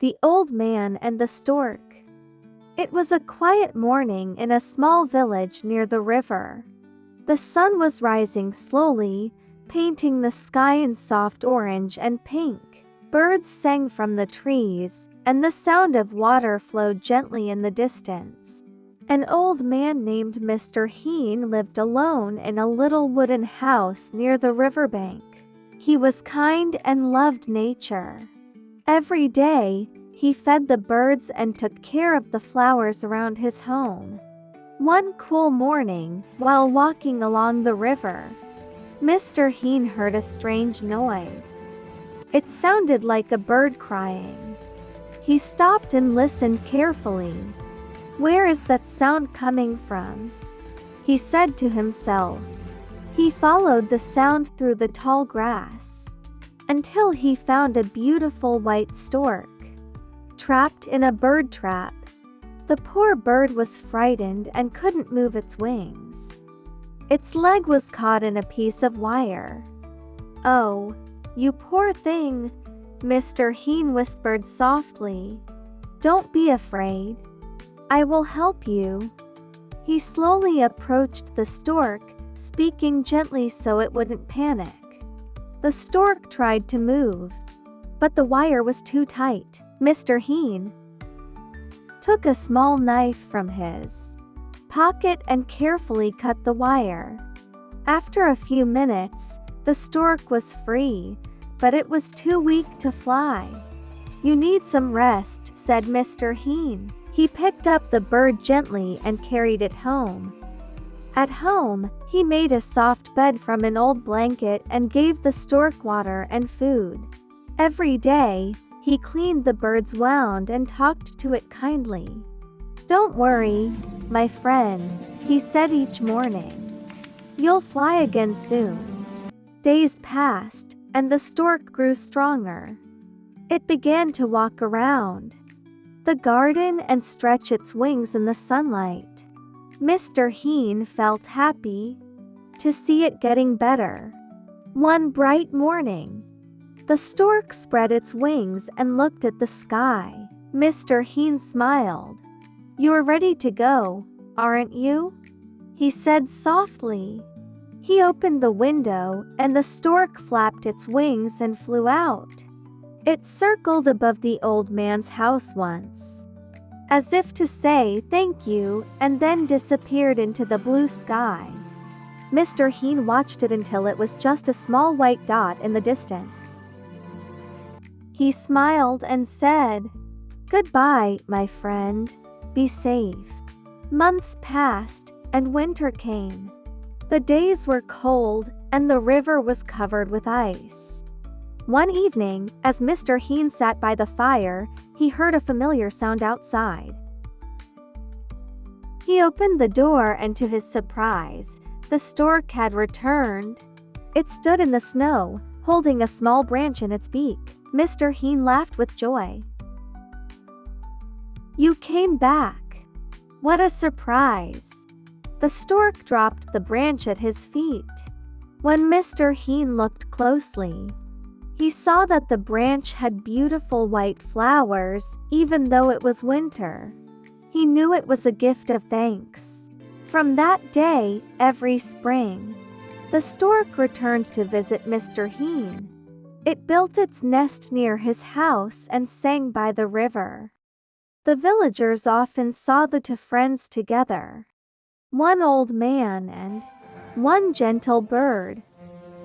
The Old Man and the Stork. It was a quiet morning in a small village near the river. The sun was rising slowly, painting the sky in soft orange and pink. Birds sang from the trees, and the sound of water flowed gently in the distance. An old man named Mr. Heen lived alone in a little wooden house near the riverbank. He was kind and loved nature. Every day, he fed the birds and took care of the flowers around his home. One cool morning, while walking along the river, Mr. Heen heard a strange noise. It sounded like a bird crying. He stopped and listened carefully. "Where is that sound coming from?" he said to himself. He followed the sound through the tall grass until he found a beautiful white stork trapped in a bird trap. The poor bird was frightened and couldn't move its wings. Its leg was caught in a piece of wire. "Oh, you poor thing," Mr. Heen whispered softly. "Don't be afraid. I will help you." He slowly approached the stork, speaking gently so it wouldn't panic. The stork tried to move, but the wire was too tight. Mr. Heen took a small knife from his pocket and carefully cut the wire. After a few minutes, the stork was free, but it was too weak to fly. "You need some rest," said Mr. Heen. He picked up the bird gently and carried it home. At home, he made a soft bed from an old blanket and gave the stork water and food. Every day, he cleaned the bird's wound and talked to it kindly. "Don't worry, my friend," he said each morning. "You'll fly again soon." Days passed, and the stork grew stronger. It began to walk around the garden and stretch its wings in the sunlight. Mr. Heen felt happy to see it getting better. One bright morning, the stork spread its wings and looked at the sky. Mr. Heen smiled. "You're ready to go, aren't you?" he said softly. He opened the window, and the stork flapped its wings and flew out. It circled above the old man's house once, as if to say thank you, and then disappeared into the blue sky. Mr. Heen watched it until it was just a small white dot in the distance. He smiled and said, "Goodbye, my friend. Be safe." Months passed, and winter came. The days were cold, and the river was covered with ice. One evening, as Mr. Heen sat by the fire, he heard a familiar sound outside. He opened the door, and to his surprise, the stork had returned. It stood in the snow, holding a small branch in its beak. Mr. Heen laughed with joy. "You came back. What a surprise." The stork dropped the branch at his feet. When Mr. Heen looked closely, he saw that the branch had beautiful white flowers, even though it was winter. He knew it was a gift of thanks. From that day, every spring, the stork returned to visit Mr. Heen. It built its nest near his house and sang by the river. The villagers often saw the two friends together, one old man and one gentle bird.